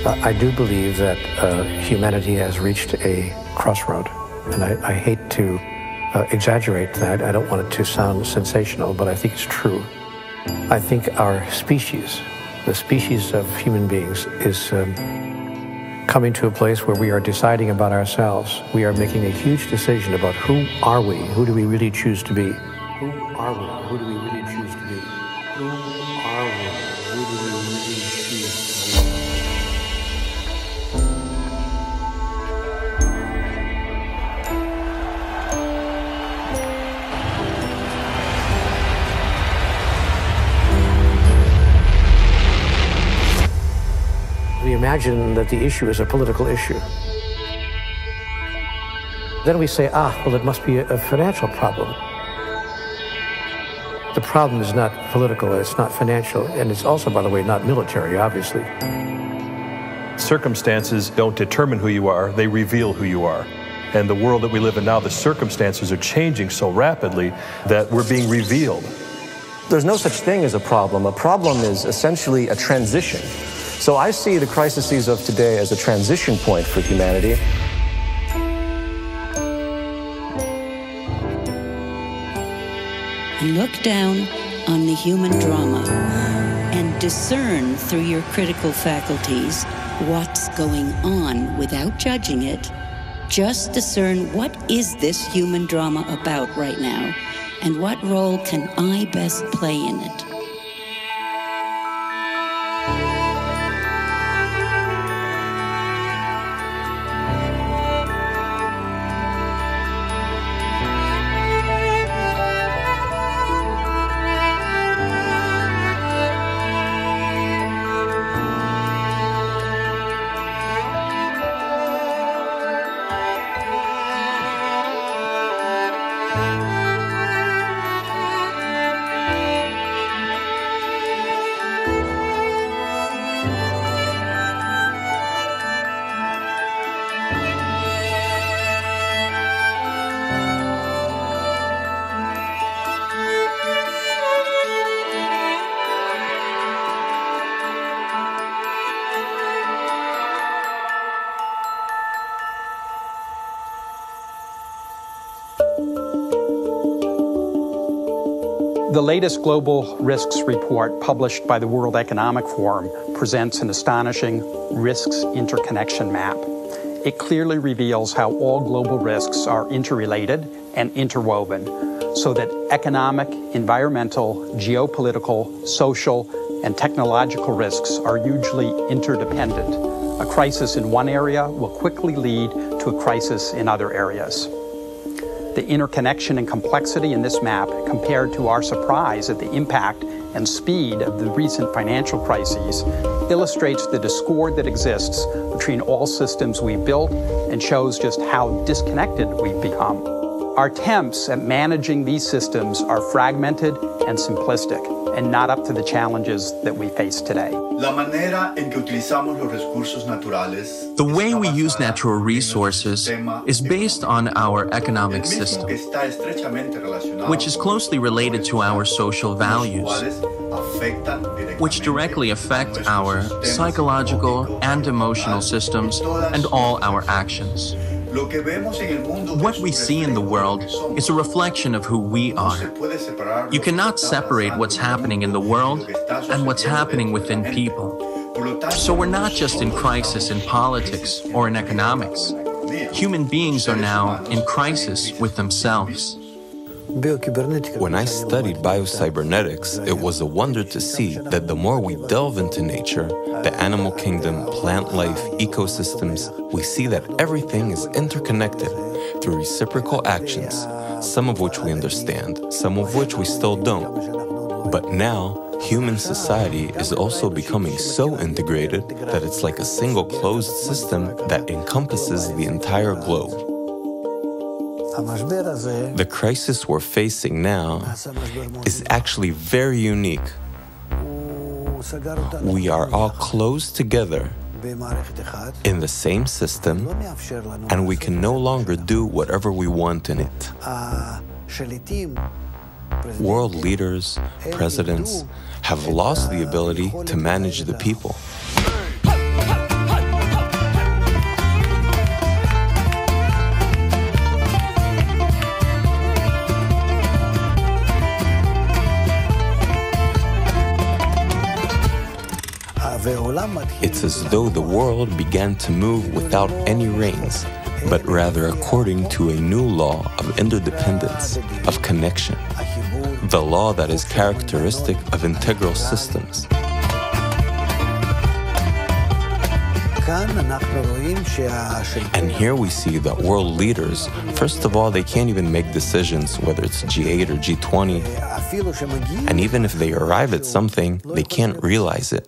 I do believe that humanity has reached a crossroad, and I hate to exaggerate that. I don't want it to sound sensational, but I think it's true. I think our species, the species of human beings, is coming to a place where we are deciding about ourselves. We are making a huge decision about who are we, who do we really choose to be? Who are we? Who do we really choose to be? Who are we? Who do we really choose to be? We imagine that the issue is a political issue. Then we say, well, it must be a financial problem. The problem is not political, it's not financial, and it's also, by the way, not military, obviously. Circumstances don't determine who you are, they reveal who you are. And the world that we live in now, the circumstances are changing so rapidly that we're being revealed. There's no such thing as a problem. A problem is essentially a transition. So I see the crises of today as a transition point for humanity. Look down on the human drama and discern through your critical faculties what's going on without judging it. Just discern what is this human drama about right now and what role can I best play in it. The latest Global Risks Report published by the World Economic Forum presents an astonishing risks interconnection map. It clearly reveals how all global risks are interrelated and interwoven, so that economic, environmental, geopolitical, social, and technological risks are hugely interdependent. A crisis in one area will quickly lead to a crisis in other areas. The interconnection and complexity in this map, compared to our surprise at the impact and speed of the recent financial crises, illustrates the discord that exists between all systems we've built and shows just how disconnected we've become. Our attempts at managing these systems are fragmented and simplistic, and not up to the challenges that we face today. The way we use natural resources is based on our economic system, which is closely related to our social values, which directly affect our psychological and emotional systems and all our actions. What we see in the world is a reflection of who we are. You cannot separate what's happening in the world and what's happening within people. So we're not just in crisis in politics or in economics. Human beings are now in crisis with themselves. When I studied biocybernetics, it was a wonder to see that the more we delve into nature, the animal kingdom, plant life, ecosystems, we see that everything is interconnected through reciprocal actions, some of which we understand, some of which we still don't. But now, human society is also becoming so integrated that it's like a single closed system that encompasses the entire globe. The crisis we're facing now is actually very unique. We are all closed together in the same system, and we can no longer do whatever we want in it. World leaders, presidents, have lost the ability to manage the people. it's as though the world began to move without any reins, but rather according to a new law of interdependence, of connection, the law that is characteristic of integral systems. And here we see that world leaders, first of all, they can't even make decisions, whether it's G8 or G20. And even if they arrive at something, they can't realize it.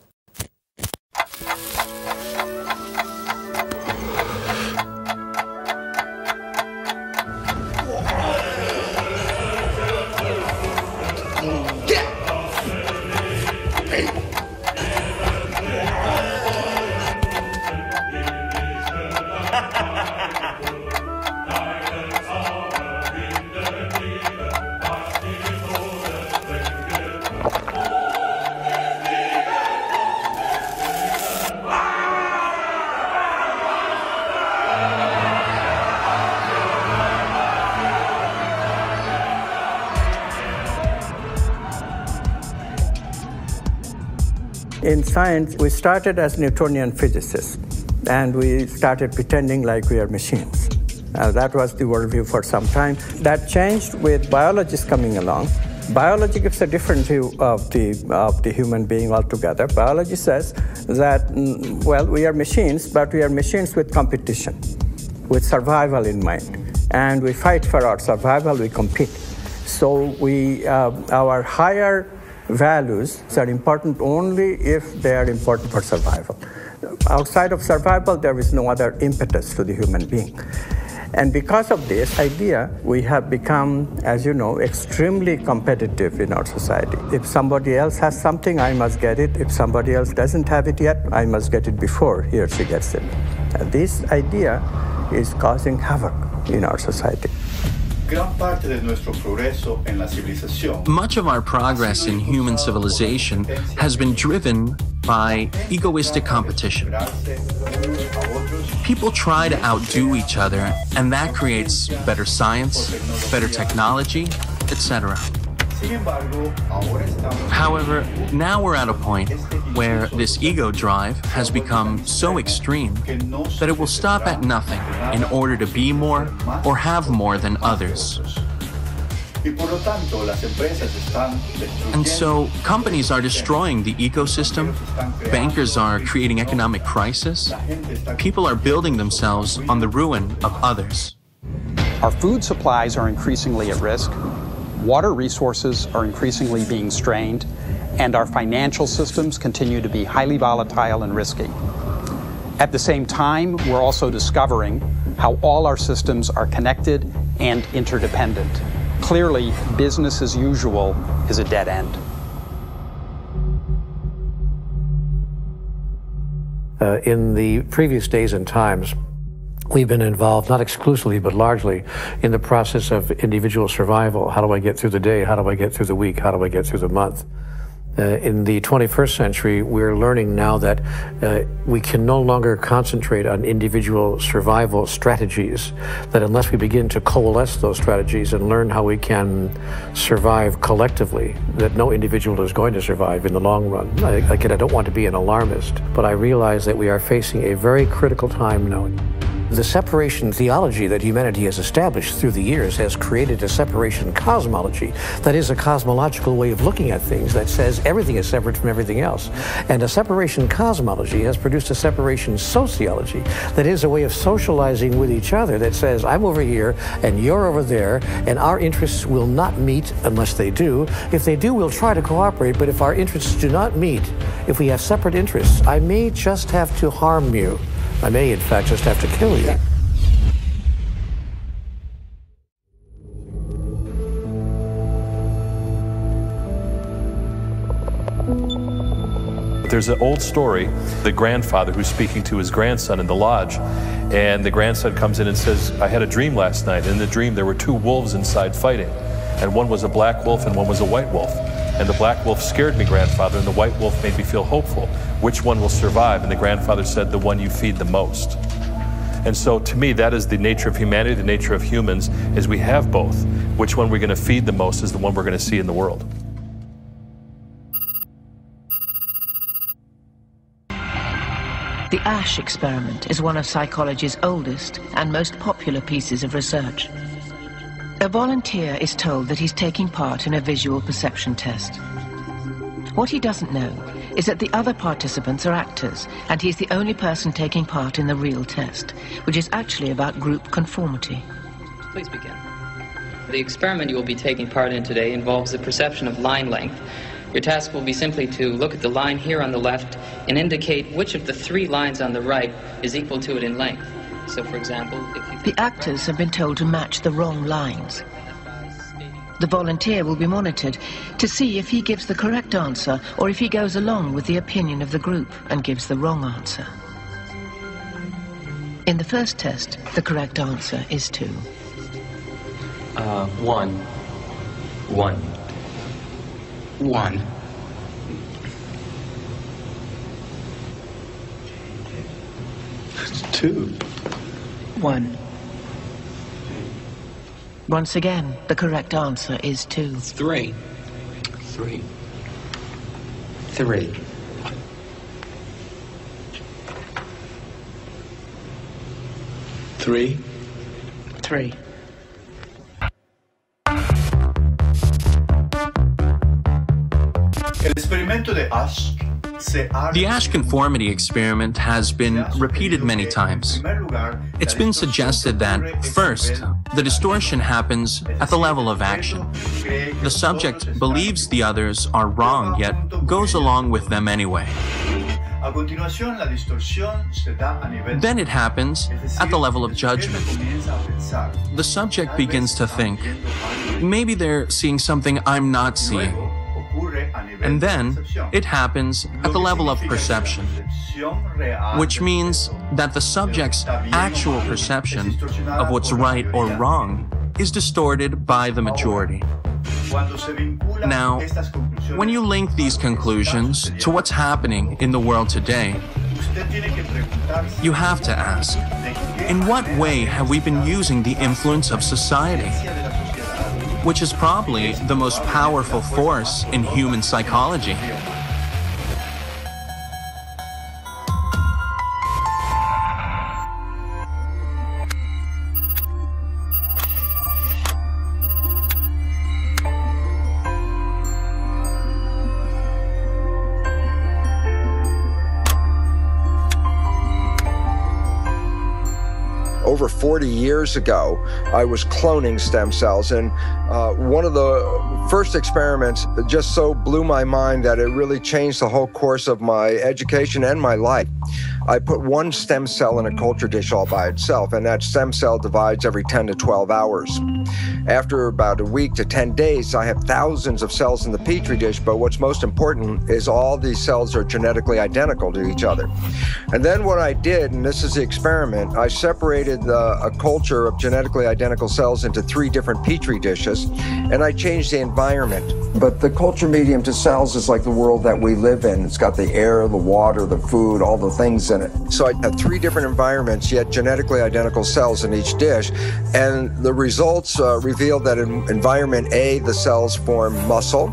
In science, we started as Newtonian physicists, and we started pretending like we are machines. That was the worldview for some time. That changed with biologists coming along. Biology gives a different view of the human being altogether. Biology says that, well, we are machines, but we are machines with competition, with survival in mind. And we fight for our survival, we compete. So our higher values are important only if they are important for survival. Outside of survival, there is no other impetus to the human being. And because of this idea, we have become, as you know, extremely competitive in our society. If somebody else has something, I must get it. If somebody else doesn't have it yet, I must get it before he or she gets it. This idea is causing havoc in our society. Much of our progress in human civilization has been driven by egoistic competition. People try to outdo each other, and that creates better science, better technology, etc. However, now we're at a point where this ego drive has become so extreme that it will stop at nothing in order to be more or have more than others. And so companies are destroying the ecosystem, bankers are creating economic crisis, people are building themselves on the ruin of others. Our food supplies are increasingly at risk, water resources are increasingly being strained, and our financial systems continue to be highly volatile and risky. At the same time, we're also discovering how all our systems are connected and interdependent. Clearly, business as usual is a dead end. In the previous days and times, we've been involved, not exclusively, but largely, in the process of individual survival. How do I get through the day? How do I get through the week? How do I get through the month? In the 21st century, we're learning now that we can no longer concentrate on individual survival strategies, that unless we begin to coalesce those strategies and learn how we can survive collectively, that no individual is going to survive in the long run. Again, I don't want to be an alarmist, but I realize that we are facing a very critical time now. The separation theology that humanity has established through the years has created a separation cosmology that is a cosmological way of looking at things that says everything is separate from everything else. And a separation cosmology has produced a separation sociology that is a way of socializing with each other that says I'm over here and you're over there and our interests will not meet unless they do. If they do, we'll try to cooperate, but if our interests do not meet, if we have separate interests, I may just have to harm you. I may, in fact, just have to kill you. There's an old story, the grandfather who's speaking to his grandson in the lodge, and the grandson comes in and says, I had a dream last night. In the dream, there were two wolves inside fighting, and one was a black wolf and one was a white wolf. And the black wolf scared me, grandfather, and the white wolf made me feel hopeful. Which one will survive? And the grandfather said, the one you feed the most. And so to me, that is the nature of humanity, the nature of humans, is we have both. Which one we're going to feed the most is the one we're going to see in the world. The Ash experiment is one of psychology's oldest and most popular pieces of research. A volunteer is told that he's taking part in a visual perception test. What he doesn't know is that the other participants are actors, and he's the only person taking part in the real test, which is actually about group conformity. Please begin. The experiment you will be taking part in today involves the perception of line length. Your task will be simply to look at the line here on the left and indicate which of the 3 lines on the right is equal to it in length. So, for example, if you... The actors have been told to match the wrong lines. The volunteer will be monitored to see if he gives the correct answer or if he goes along with the opinion of the group and gives the wrong answer. In the first test, the correct answer is 2. 1. 1. 1. 2. 1. Once again, the correct answer is 2. 3. 3. 3. 3. 3. The Ash conformity experiment has been repeated many times. It's been suggested that, first, the distortion happens at the level of action. The subject believes the others are wrong, yet goes along with them anyway. Then it happens at the level of judgment. The subject begins to think, maybe they're seeing something I'm not seeing. And then it happens at the level of perception, which means that the subject's actual perception of what's right or wrong is distorted by the majority. Now, when you link these conclusions to what's happening in the world today, you have to ask, in what way have we been using the influence of society? Which is probably the most powerful force in human psychology. Over 40 years ago, I was cloning stem cells, and one of the first experiments just so blew my mind that it really changed the whole course of my education and my life. I put one stem cell in a culture dish all by itself, and that stem cell divides every 10 to 12 hours. After about a week to 10 days, I have thousands of cells in the petri dish, but what's most important is all these cells are genetically identical to each other. And then what I did, and this is the experiment, I separated a culture of genetically identical cells into 3 different petri dishes, and I changed the environment. But the culture medium to cells is like the world that we live in. It's got the air, the water, the food, all the things in it. So I had 3 different environments, yet genetically identical cells in each dish, and the results revealed that in environment A, the cells form muscle,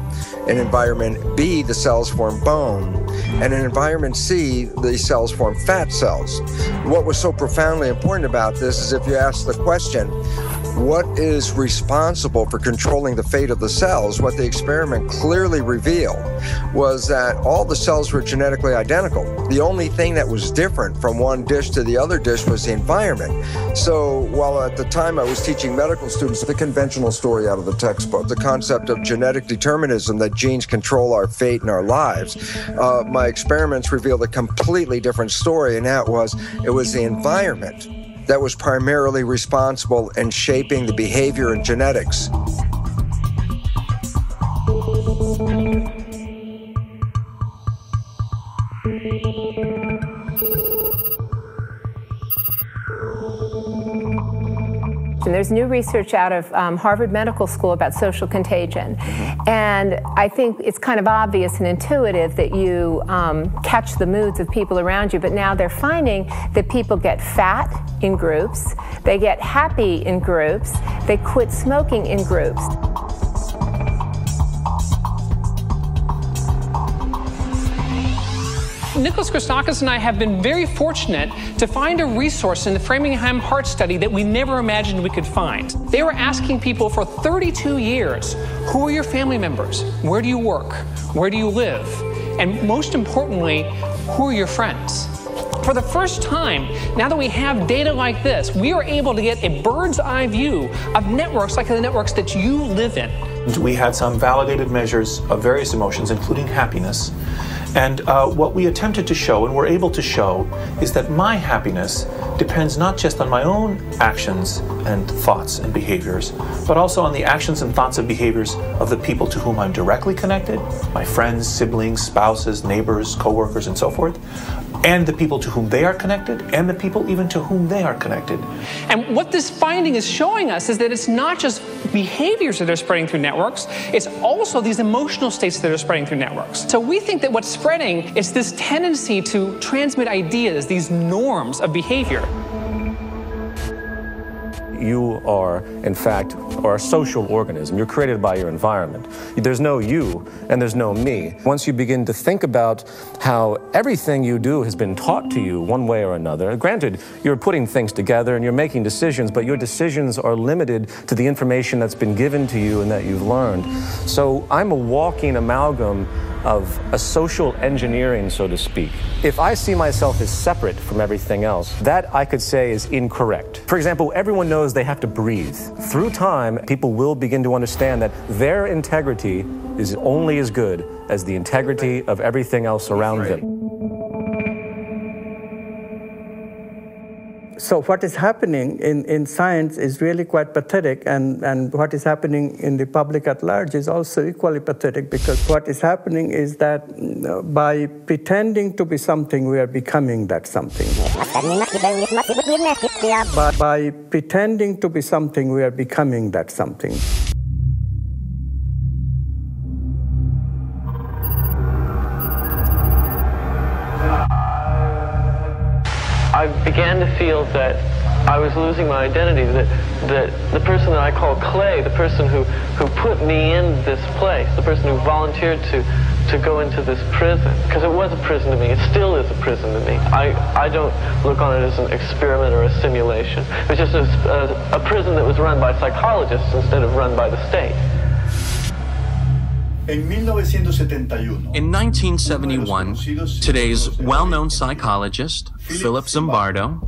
in environment B, the cells form bone, and in environment C, the cells form fat cells. What was so profoundly important about this is if you ask the question, what is responsible for controlling the fate of the cells? What the experiment clearly revealed was that all the cells were genetically identical. The only thing that was different from one dish to the other dish was the environment. So while at the time I was teaching medical students the conventional story out of the textbook, the concept of genetic determinism, that genes control our fate and our lives, my experiments revealed a completely different story, and that was, it was the environment that was primarily responsible in shaping the behavior and genetics. And there's new research out of Harvard Medical School about social contagion. And I think it's kind of obvious and intuitive that you catch the moods of people around you, but now they're finding that people get fat in groups, they get happy in groups, they quit smoking in groups. Nicholas Christakis and I have been very fortunate to find a resource in the Framingham Heart Study that we never imagined we could find. They were asking people for 32 years, who are your family members? Where do you work? Where do you live? And most importantly, who are your friends? For the first time, now that we have data like this, we are able to get a bird's eye view of networks like the networks that you live in. We had some validated measures of various emotions, including happiness. And what we attempted to show, and were able to show, is that my happiness depends not just on my own actions and thoughts and behaviors, but also on the actions and thoughts and behaviors of the people to whom I'm directly connected, my friends, siblings, spouses, neighbors, coworkers, and so forth, and the people to whom they are connected, and the people even to whom they are connected. And what this finding is showing us is that it's not just behaviors that are spreading through networks, it's also these emotional states that are spreading through networks. So we think that what's spreading is this tendency to transmit ideas, these norms of behavior. You are, in fact, a social organism. You're created by your environment. There's no you and there's no me. Once you begin to think about how everything you do has been taught to you one way or another, granted, you're putting things together and you're making decisions, but your decisions are limited to the information that's been given to you and that you've learned. So I'm a walking amalgam of a social engineering, so to speak. If I see myself as separate from everything else, that I could say is incorrect. For example, everyone knows they have to breathe. Through time, people will begin to understand that their integrity is only as good as the integrity of everything else around them. So what is happening in science is really quite pathetic, and what is happening in the public at large is also equally pathetic, because what is happening is that by pretending to be something, we are becoming that something. By pretending to be something, we are becoming that something. I began to feel that I was losing my identity, that the person that I call Clay, the person who put me in this place, the person who volunteered to go into this prison, because it was a prison to me, it still is a prison to me. I don't look on it as an experiment or a simulation. It was just a prison that was run by psychologists instead of run by the state. In 1971, today's well-known psychologist, Philip Zimbardo,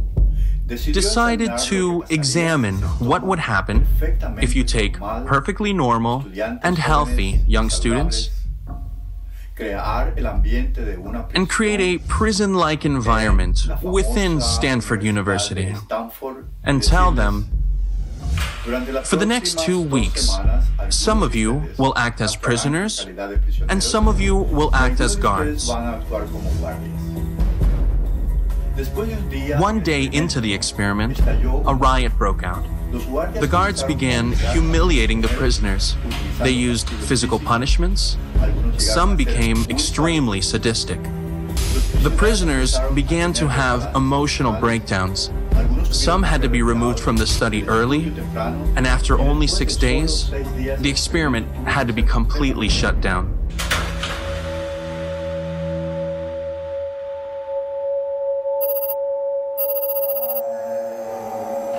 decided to examine what would happen if you take perfectly normal and healthy young students and create a prison-like environment within Stanford University and tell them, for the next 2 weeks, some of you will act as prisoners, and some of you will act as guards. One day into the experiment, a riot broke out. The guards began humiliating the prisoners. They used physical punishments. Some became extremely sadistic. The prisoners began to have emotional breakdowns. Some had to be removed from the study early, and after only 6 days, the experiment had to be completely shut down.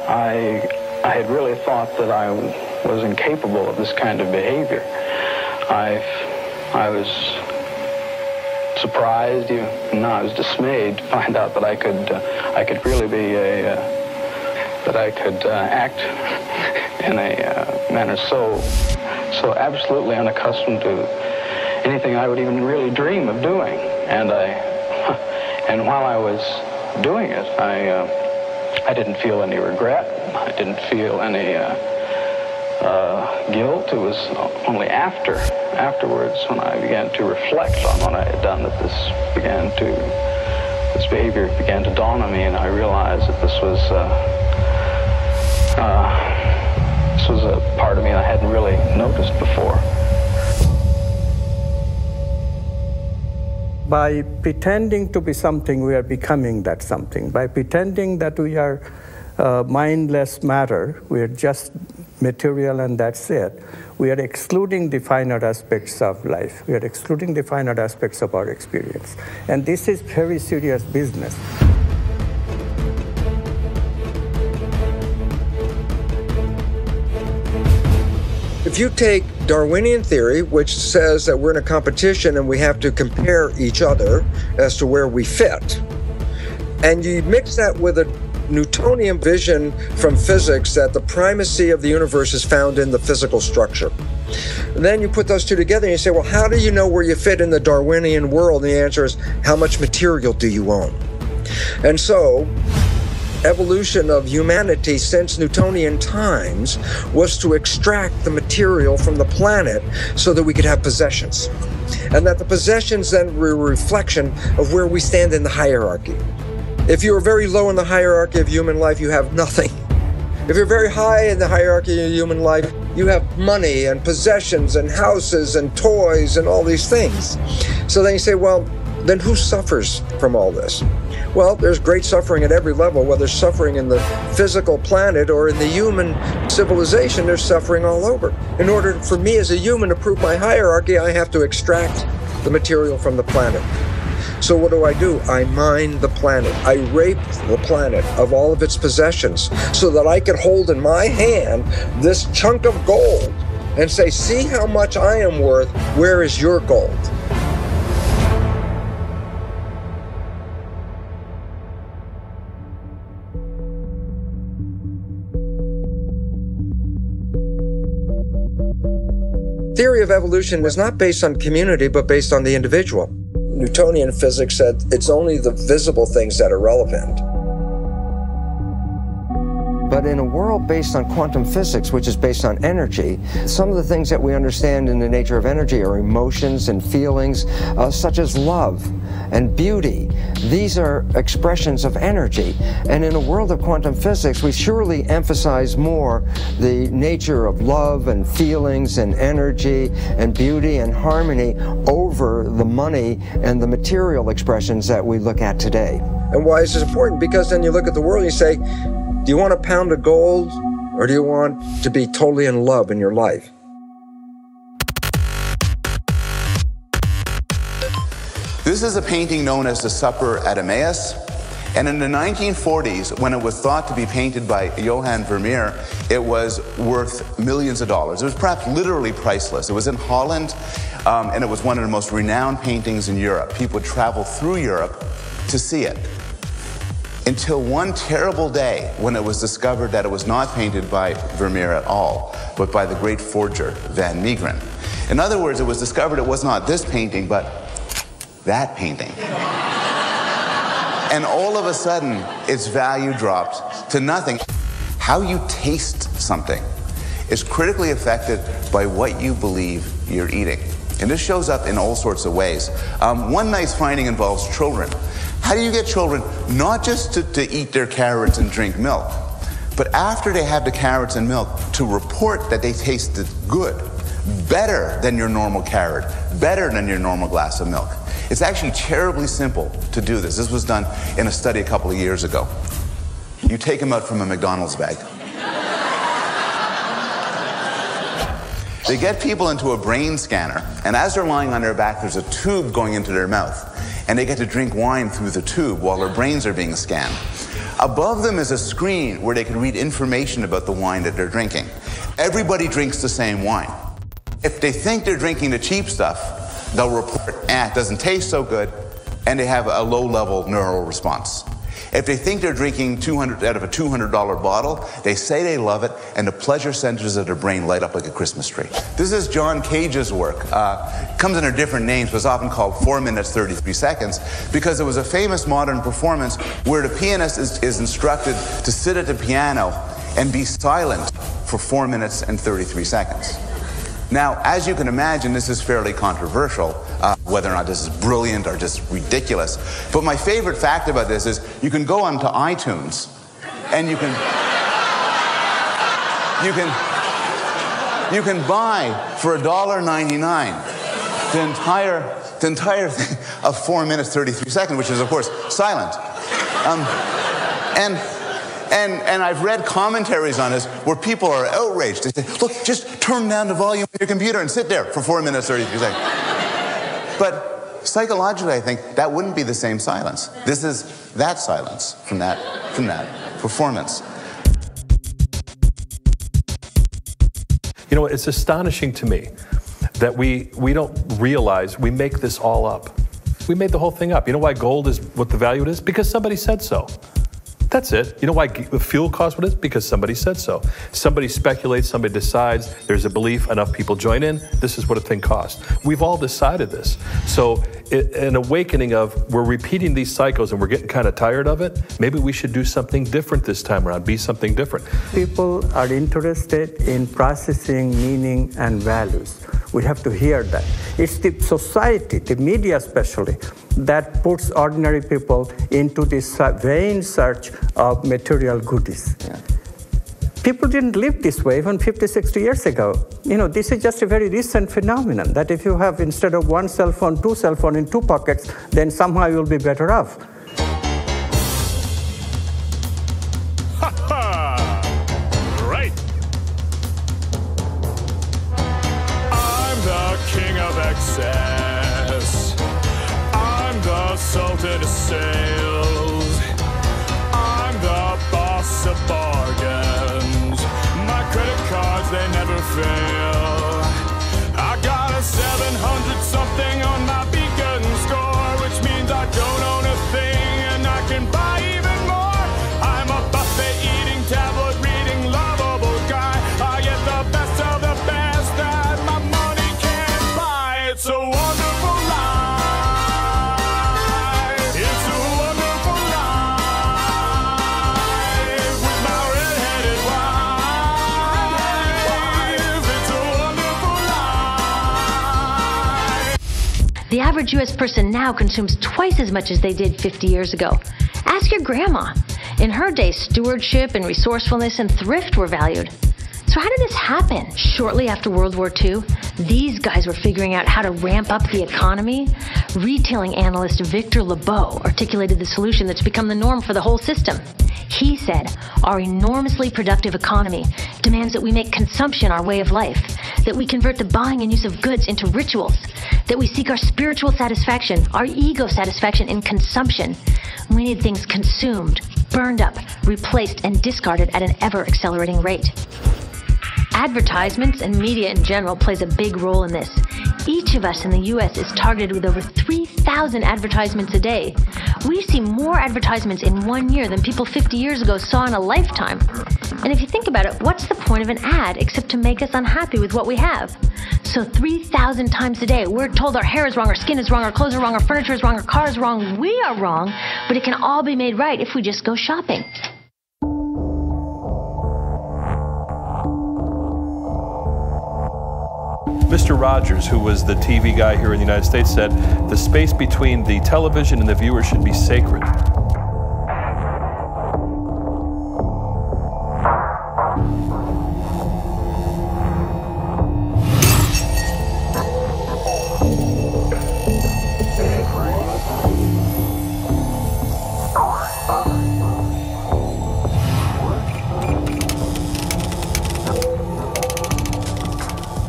I had really thought that I was incapable of this kind of behavior. I was surprised, even I was dismayed to find out that I could really be that I could act in a manner so absolutely unaccustomed to anything I would even really dream of doing. And while I was doing it, I didn't feel any regret. I didn't feel any guilt. It was only afterwards when I began to reflect on what I had done that this behavior began to dawn on me, and I realized that this was a part of me I hadn't really noticed before. By pretending to be something, we are becoming that something. By pretending that we are mindless matter, we are just material and that's it, we are excluding the finite aspects of life. We are excluding the finite aspects of our experience. And this is very serious business. If you take Darwinian theory, which says that we're in a competition and we have to compare each other as to where we fit, and you mix that with a Newtonian vision from physics that the primacy of the universe is found in the physical structure. And then you put those two together and you say, well, how do you know where you fit in the Darwinian world? And the answer is, how much material do you own? And so, evolution of humanity since Newtonian times was to extract the material from the planet so that we could have possessions. And that the possessions then were a reflection of where we stand in the hierarchy. If you're very low in the hierarchy of human life, you have nothing. If you're very high in the hierarchy of human life, you have money and possessions and houses and toys and all these things. So then you say, well, then who suffers from all this? Well, there's great suffering at every level, whether suffering in the physical planet or in the human civilization, there's suffering all over. In order for me as a human to prove my hierarchy, I have to extract the material from the planet. So what do? I mine the planet. I rape the planet of all of its possessions so that I can hold in my hand this chunk of gold and say, see how much I am worth, where is your gold? Theory of evolution is not based on community, but based on the individual. Newtonian physics said it's only the visible things that are relevant. But in a world based on quantum physics, which is based on energy, some of the things that we understand in the nature of energy are emotions and feelings, such as love and beauty. These are expressions of energy. And in a world of quantum physics, we surely emphasize more the nature of love and feelings and energy and beauty and harmony over the money and the material expressions that we look at today. And why is this important? Because then you look at the world and you say, do you want a pound of gold, or do you want to be totally in love in your life? This is a painting known as The Supper at Emmaus. And in the 1940s, when it was thought to be painted by Johann Vermeer, it was worth millions of dollars. It was perhaps literally priceless. It was in Holland, and it was one of the most renowned paintings in Europe. People would travel through Europe to see it. Until one terrible day when it was discovered that it was not painted by Vermeer at all, but by the great forger, Van Meegeren. In other words, it was discovered it was not this painting, but that painting. And all of a sudden, its value dropped to nothing. How you taste something is critically affected by what you believe you're eating. And this shows up in all sorts of ways. One nice finding involves children. How do you get children not just to eat their carrots and drink milk, but after they have the carrots and milk, to report that they tasted good, better than your normal carrot, better than your normal glass of milk? It's actually terribly simple to do this. This was done in a study a couple of years ago. You take them out from a McDonald's bag. They get people into a brain scanner, and as they're lying on their back, there's a tube going into their mouth, and they get to drink wine through the tube while their brains are being scanned. Above them is a screen where they can read information about the wine that they're drinking. Everybody drinks the same wine. If they think they're drinking the cheap stuff, they'll report, it doesn't taste so good, and they have a low-level neural response. If they think they're drinking 200 out of a $200 bottle, they say they love it, and the pleasure centers of their brain light up like a Christmas tree. This is John Cage's work. It comes under different names, but it's often called 4 minutes, 33 seconds, because it was a famous modern performance where the pianist is instructed to sit at the piano and be silent for 4 minutes and 33 seconds. Now, as you can imagine, this is fairly controversial, whether or not this is brilliant or just ridiculous. But my favorite fact about this is you can go onto iTunes and you can buy for $1.99 the entire thing of 4 minutes, 33 seconds, which is, of course, silent. And I've read commentaries on this where people are outraged. They say, look, just turn down the volume of your computer and sit there for 4 minutes, 33 seconds. But psychologically, I think that wouldn't be the same silence. This is that silence from that performance. You know, it's astonishing to me that we don't realize we make this all up. We made the whole thing up. You know why gold is what the value it is? Because somebody said so. That's it. You know why the fuel costs what it is? Because somebody said so. Somebody speculates, somebody decides, there's a belief, enough people join in, this is what a thing costs. We've all decided this. So an awakening of, we're repeating these cycles and we're getting kind of tired of it, maybe we should do something different this time around, be something different. People are interested in processing meaning and values. We have to hear that. It's the society, the media especially, that puts ordinary people into this vain search of material goodies. Yeah. People didn't live this way even 50, 60 years ago. You know, this is just a very recent phenomenon, that if you have, instead of one cell phone, two cell phones in two pockets, then somehow you'll be better off. Right. I'm the king of excess. I'm the sultan of sales. I'm the boss of bargains. My credit cards, they never fail. I got a 700 something on my beacon score, which means I don't own a thing and I can buy even more. I'm a buffet eating, tablet reading, lovable guy. I get the best of the best that my money can't buy. It's a wonderful life. It's a wonderful life with my red-headed wife. It's a wonderful life. The average U.S. person now consumes twice as much as they did 50 years ago. Ask your grandma. In her day, stewardship and resourcefulness and thrift were valued. So how did this happen? Shortly after World War II, these guys were figuring out how to ramp up the economy. Retailing analyst Victor Lebeau articulated the solution that's become the norm for the whole system. He said, our enormously productive economy demands that we make consumption our way of life, that we convert the buying and use of goods into rituals, that we seek our spiritual satisfaction, our ego satisfaction in consumption. We need things consumed, burned up, replaced, and discarded at an ever-accelerating rate. Advertisements and media in general plays a big role in this. Each of us in the U.S. is targeted with over 3,000 advertisements a day. We see more advertisements in 1 year than people 50 years ago saw in a lifetime. And if you think about it, what's the point of an ad except to make us unhappy with what we have? So 3,000 times a day, we're told our hair is wrong, our skin is wrong, our clothes are wrong, our furniture is wrong, our car is wrong. We are wrong, but it can all be made right if we just go shopping. Mr. Rogers, who was the TV guy here in the United States, said the space between the television and the viewer should be sacred.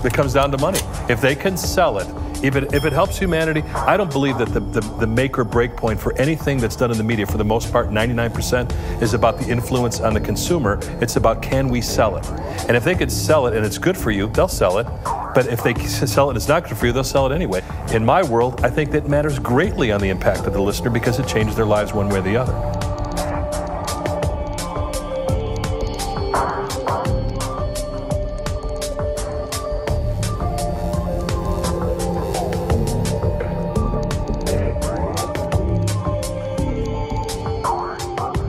It comes down to money. If they can sell it, if it helps humanity, I don't believe that the make or break point for anything that's done in the media, for the most part, 99%, is about the influence on the consumer. It's about, can we sell it? And if they could sell it and it's good for you, they'll sell it. But if they sell it and it's not good for you, they'll sell it anyway. In my world, I think that matters greatly on the impact of the listener because it changes their lives one way or the other.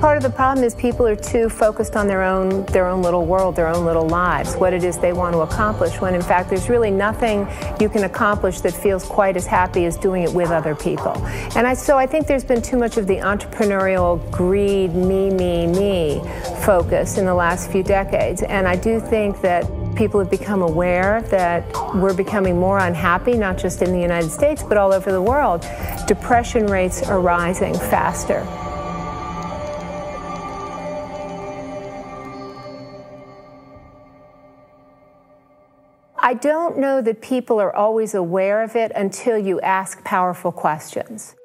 Part of the problem is people are too focused on their own little world, their own little lives, what it is they want to accomplish, when in fact there's really nothing you can accomplish that feels quite as happy as doing it with other people. And so I think there's been too much of the entrepreneurial greed, me focus in the last few decades. And I do think that people have become aware that we're becoming more unhappy, not just in the United States, but all over the world. Depression rates are rising faster. I don't know that people are always aware of it until you ask powerful questions.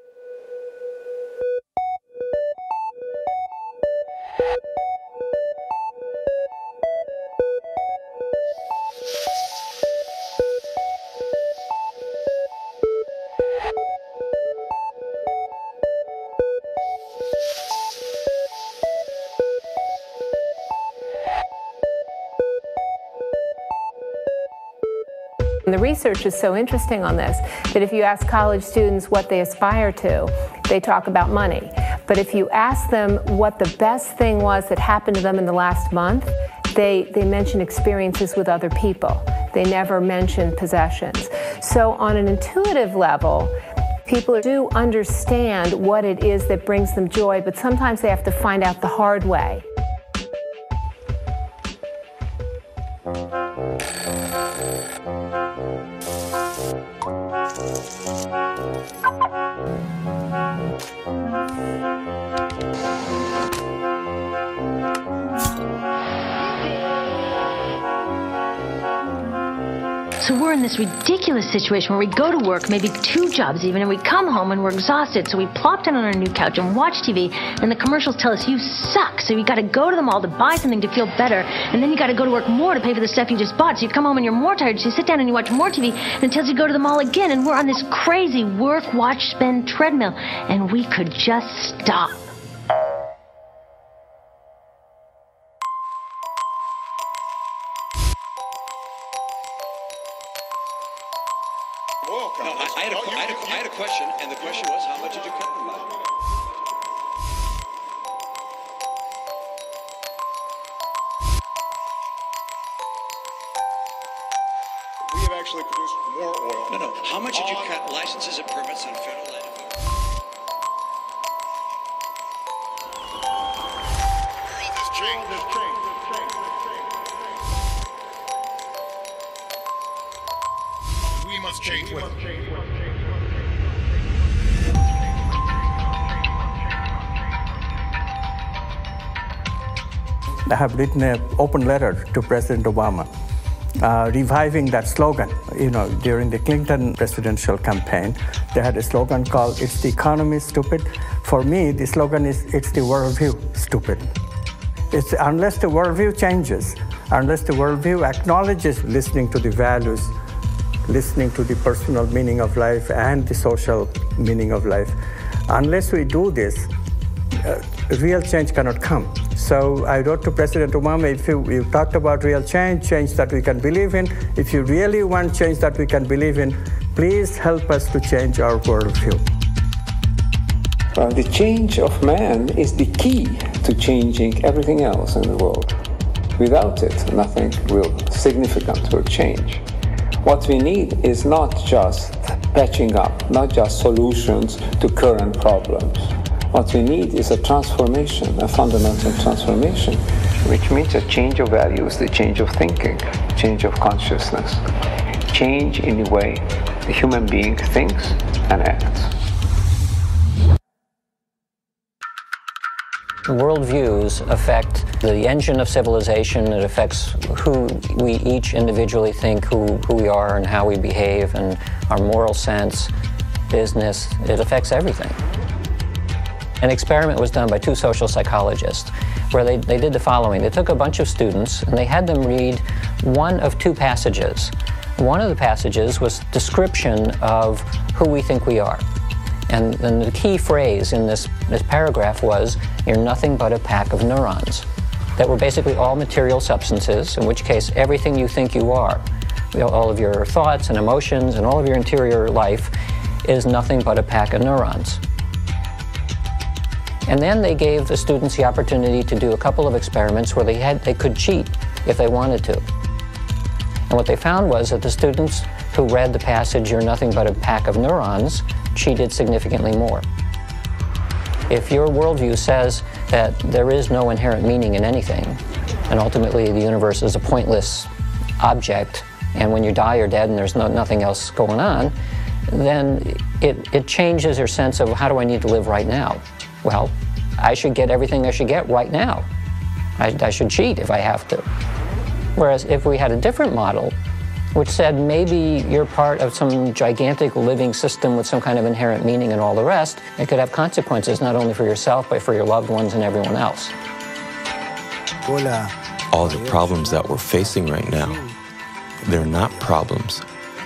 And the research is so interesting on this that if you ask college students what they aspire to, they talk about money. But if you ask them what the best thing was that happened to them in the last month, they mention experiences with other people. They never mention possessions. So on an intuitive level, people do understand what it is that brings them joy, but sometimes they have to find out the hard way. So we're in this ridiculous situation where we go to work, maybe 2 jobs even, and we come home and we're exhausted, so we plop down on our new couch and watch TV, and the commercials tell us you suck, so you gotta go to the mall to buy something to feel better, and then you gotta go to work more to pay for the stuff you just bought, so you come home and you're more tired, so you sit down and you watch more TV, and it tells you to go to the mall again, and we're on this crazy work, watch, spend treadmill, and we could just stop. I had a question, and the question was, how much did you cut them by? We have actually produced more oil. No. How much did you cut licenses and permits on federal land? We must change with it. I have written an open letter to President Obama, reviving that slogan. You know, during the Clinton presidential campaign, they had a slogan called, "It's the economy, stupid." For me, the slogan is, "It's the worldview, stupid." It's unless the worldview changes, unless the worldview acknowledges listening to the values, listening to the personal meaning of life and the social meaning of life, unless we do this, real change cannot come. So I wrote to President Obama, if you talked about real change that we can believe in, if you really want change that we can believe in, please help us to change our worldview. The change of man is the key to changing everything else in the world. Without it, nothing will significant will change. What we need is not just patching up, not just solutions to current problems. What we need is a transformation, a fundamental transformation, which means a change of values, the change of thinking, change of consciousness, change in the way the human being thinks and acts. Worldviews affect the engine of civilization. It affects who we each individually think who we are and how we behave, and our moral sense, business. It affects everything. An experiment was done by 2 social psychologists where they did the following. They took a bunch of students and they had them read one of 2 passages. One of the passages was description of who we think we are. And the key phrase in this paragraph was, "You're nothing but a pack of neurons," that were basically all material substances, in which case everything you think you are, all of your thoughts and emotions and all of your interior life is nothing but a pack of neurons. And then they gave the students the opportunity to do a couple of experiments where they could cheat if they wanted to. And what they found was that the students who read the passage, "You're nothing but a pack of neurons," cheated significantly more. If your worldview says that there is no inherent meaning in anything, and ultimately the universe is a pointless object, and when you die you're dead and there's nothing else going on, then it changes your sense of, how do I need to live right now? Well, I should get everything I should get right now. I should cheat if I have to. Whereas if we had a different model, which said maybe you're part of some gigantic living system with some kind of inherent meaning and all the rest. It could have consequences not only for yourself, but for your loved ones and everyone else. All the problems that we're facing right now, they're not problems.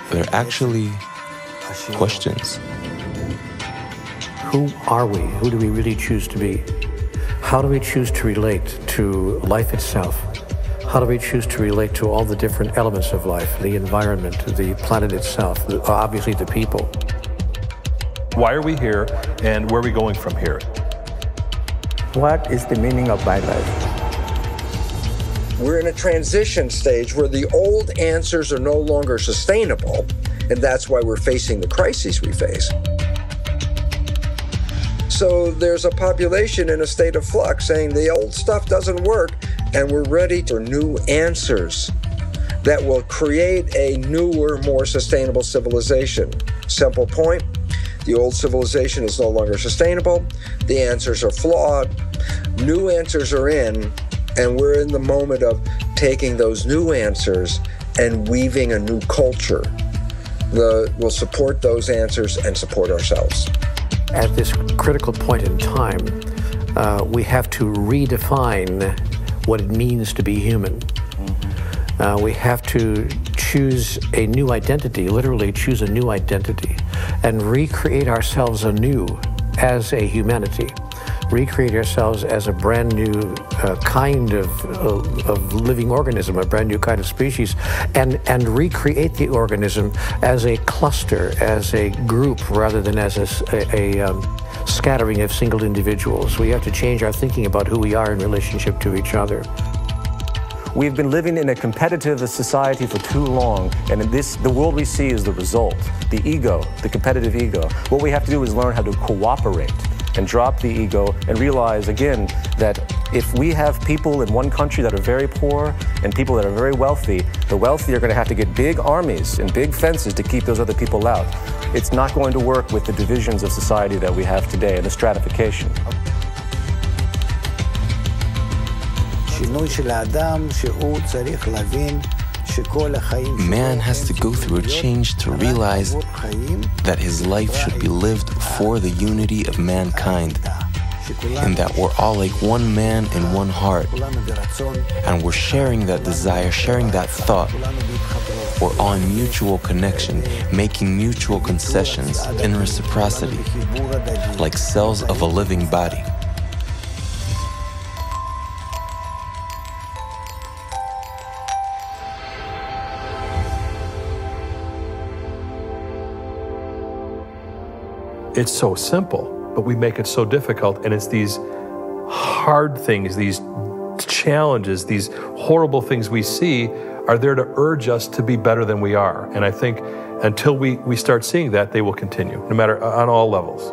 They're actually questions. Who are we? Who do we really choose to be? How do we choose to relate to life itself? How do we choose to relate to all the different elements of life, the environment, the planet itself, obviously the people? Why are we here, and where are we going from here? What is the meaning of my life? We're in a transition stage where the old answers are no longer sustainable, and that's why we're facing the crises we face. So there's a population in a state of flux saying the old stuff doesn't work, and we're ready for new answers that will create a newer, more sustainable civilization. Simple point, the old civilization is no longer sustainable, the answers are flawed, new answers are in, and we're in the moment of taking those new answers and weaving a new culture that will support those answers and support ourselves. At this critical point in time, we have to redefine what it means to be human. We have to choose a new identity, literally choose a new identity, and recreate ourselves anew as a humanity. Recreate ourselves as a brand new kind of living organism, a brand new kind of species, and recreate the organism as a cluster, as a group, rather than as a scattering of single individuals. We have to change our thinking about who we are in relationship to each other. We've been living in a competitive society for too long, and the world we see is the result. The ego, the competitive ego. What we have to do is learn how to cooperate and drop the ego and realize, again, that if we have people in one country that are very poor and people that are very wealthy, the wealthy are going to have to get big armies and big fences to keep those other people out. It's not going to work with the divisions of society that we have today and the stratification. Man has to go through a change to realize that his life should be lived for the unity of mankind, and that we're all like one man and one heart, and we're sharing that desire, sharing that thought. We're all in mutual connection, making mutual concessions in reciprocity, like cells of a living body. It's so simple, but we make it so difficult, and it's these hard things, these challenges, these horrible things we see are there to urge us to be better than we are. And I think until we start seeing that, they will continue, no matter on all levels.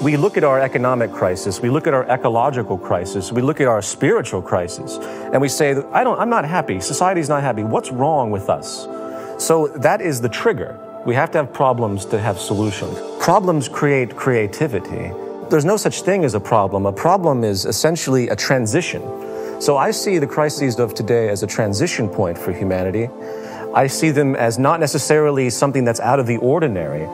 We look at our economic crisis, we look at our ecological crisis, we look at our spiritual crisis, and we say, I'm not happy, society's not happy, what's wrong with us? So that is the trigger. We have to have problems to have solutions. Problems create creativity. There's no such thing as a problem. A problem is essentially a transition. So I see the crises of today as a transition point for humanity. I see them as not necessarily something that's out of the ordinary.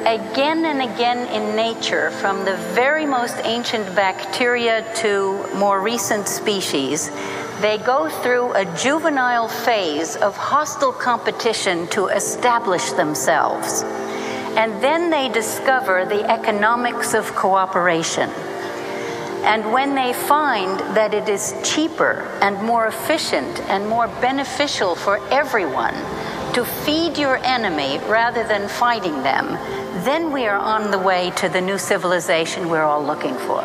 Again and again in nature, from the very most ancient bacteria to more recent species, they go through a juvenile phase of hostile competition to establish themselves. And then they discover the economics of cooperation. And when they find that it is cheaper and more efficient and more beneficial for everyone to feed your enemy rather than fighting them, then we are on the way to the new civilization we're all looking for.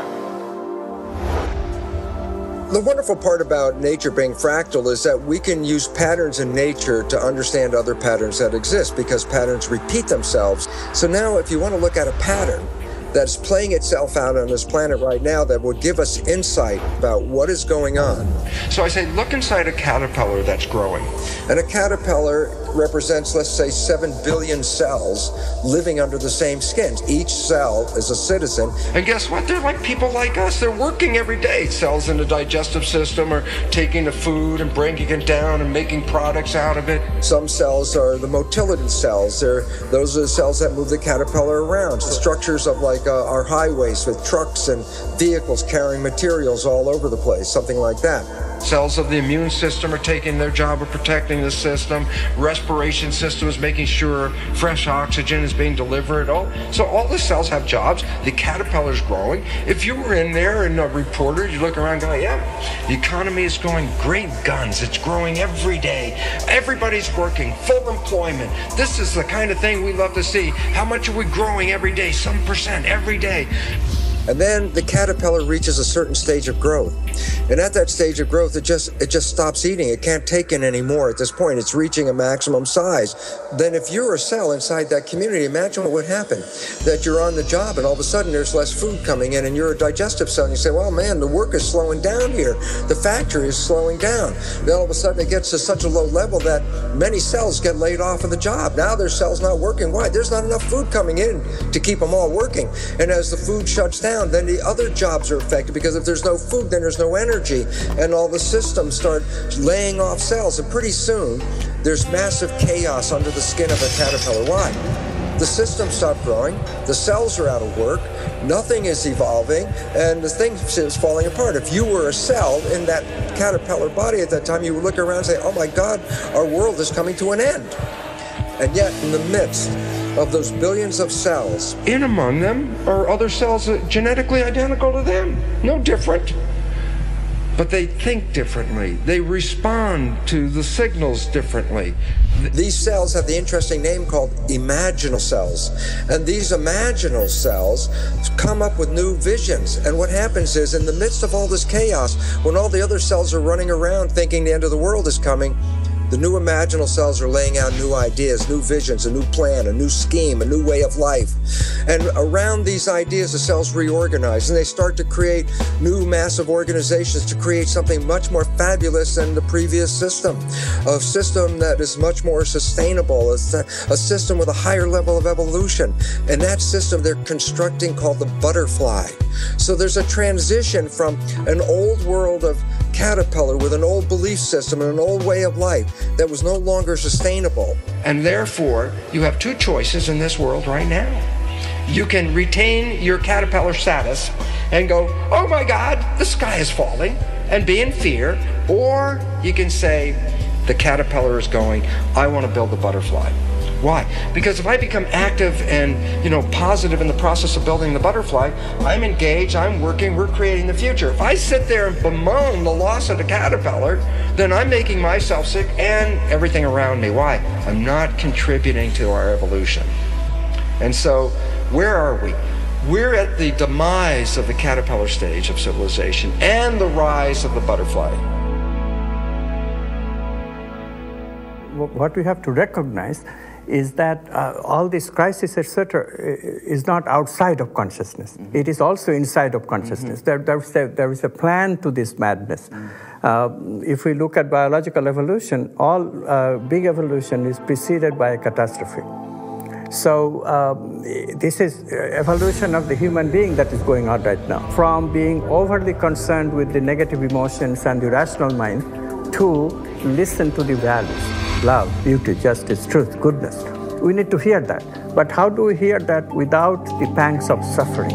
The wonderful part about nature being fractal is that we can use patterns in nature to understand other patterns that exist, because patterns repeat themselves. So now if you want to look at a pattern that's playing itself out on this planet right now that would give us insight about what is going on. So I say, look inside a caterpillar that's growing. And a caterpillar represents, let's say, 7 billion cells living under the same skin. Each cell is a citizen. And guess what? They're like people like us. They're working every day. Cells in the digestive system are taking the food and breaking it down and making products out of it. Some cells are the motility cells. Those are the cells that move the caterpillar around. The structures of like our highways with trucks and vehicles carrying materials all over the place, something like that. Cells of the immune system are taking their job of protecting the system. Respiration system is making sure fresh oxygen is being delivered. So all the cells have jobs. The caterpillar's growing. If you were in there and a reporter, you look around and go, yeah, the economy is going great guns. It's growing every day. Everybody's working, full employment. This is the kind of thing we love to see. How much are we growing every day? Some percent every day. And then the caterpillar reaches a certain stage of growth. And at that stage of growth, it just stops eating. It can't take in anymore at this point. It's reaching a maximum size. Then if you're a cell inside that community, imagine what would happen. That you're on the job and all of a sudden there's less food coming in and you're a digestive cell and you say, well, man, the work is slowing down here. The factory is slowing down. Then all of a sudden it gets to such a low level that many cells get laid off of the job. Now their cell's not working. Why? There's not enough food coming in to keep them all working. And as the food shuts down, then the other jobs are affected because if there's no food, then there's no energy, and all the systems start laying off cells, and pretty soon there's massive chaos under the skin of a caterpillar. Why? The systems stop growing, the cells are out of work, nothing is evolving, and the thing is falling apart. If you were a cell in that caterpillar body at that time, you would look around and say, oh my God, our world is coming to an end. And yet, in the midst of those billions of cells, in among them are other cells genetically identical to them, no different. But they think differently. They respond to the signals differently. These cells have the interesting name called imaginal cells. And these imaginal cells come up with new visions. And what happens is, in the midst of all this chaos, when all the other cells are running around thinking the end of the world is coming, the new imaginal cells are laying out new ideas, new visions, a new plan, a new scheme, a new way of life. And around these ideas, the cells reorganize and they start to create new massive organizations to create something much more fabulous than the previous system. A system that is much more sustainable, a system with a higher level of evolution. And that system they're constructing called the butterfly. So there's a transition from an old world of caterpillar with an old belief system and an old way of life that was no longer sustainable. And therefore, you have two choices in this world right now. You can retain your caterpillar status and go, oh my God, the sky is falling, and be in fear. Or you can say, the caterpillar is going, I want to build the butterfly. Why? Because if I become active and, positive in the process of building the butterfly, I'm engaged, I'm working, we're creating the future. If I sit there and bemoan the loss of the caterpillar, then I'm making myself sick and everything around me. Why? I'm not contributing to our evolution. And so, where are we? We're at the demise of the caterpillar stage of civilization and the rise of the butterfly. What we have to recognize is that all this crisis, etc., is not outside of consciousness. Mm-hmm. It is also inside of consciousness. Mm-hmm. There is a plan to this madness. Mm-hmm. If we look at biological evolution, all big evolution is preceded by a catastrophe. So this is evolution of the human being that is going on right now. From being overly concerned with the negative emotions and the rational mind to listen to the values. Love, beauty, justice, truth, goodness. We need to hear that. But how do we hear that without the pangs of suffering?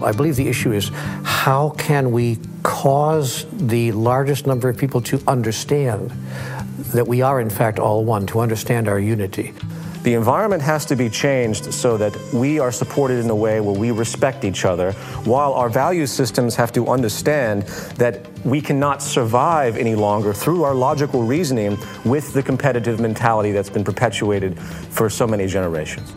I believe the issue is how can we cause the largest number of people to understand that we are in fact all one, to understand our unity. The environment has to be changed so that we are supported in a way where we respect each other, while our value systems have to understand that we cannot survive any longer through our logical reasoning with the competitive mentality that's been perpetuated for so many generations.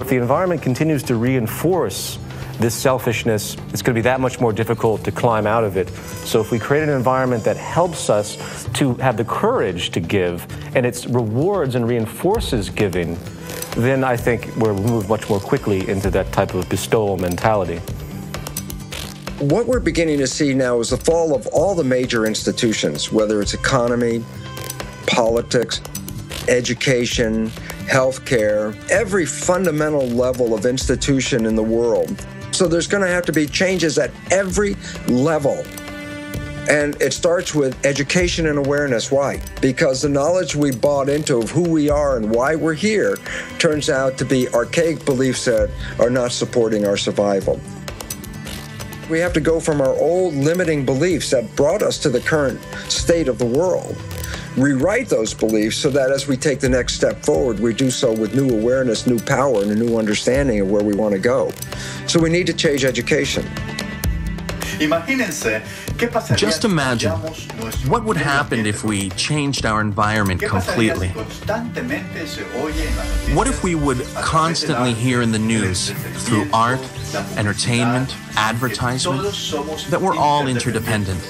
If the environment continues to reinforce this selfishness, it's going to be that much more difficult to climb out of it. So if we create an environment that helps us to have the courage to give, and it rewards and reinforces giving, then I think we'll move much more quickly into that type of bestowal mentality. What we're beginning to see now is the fall of all the major institutions, whether it's economy, politics, education, healthcare, every fundamental level of institution in the world. So there's going to have to be changes at every level. And it starts with education and awareness. Why? Because the knowledge we bought into of who we are and why we're here turns out to be archaic beliefs that are not supporting our survival. We have to go from our old limiting beliefs that brought us to the current state of the world, rewrite those beliefs so that as we take the next step forward, we do so with new awareness, new power, and a new understanding of where we want to go. So we need to change education. Just imagine what would happen if we changed our environment completely. What if we would constantly hear in the news, through art, entertainment, advertisement, that we're all interdependent,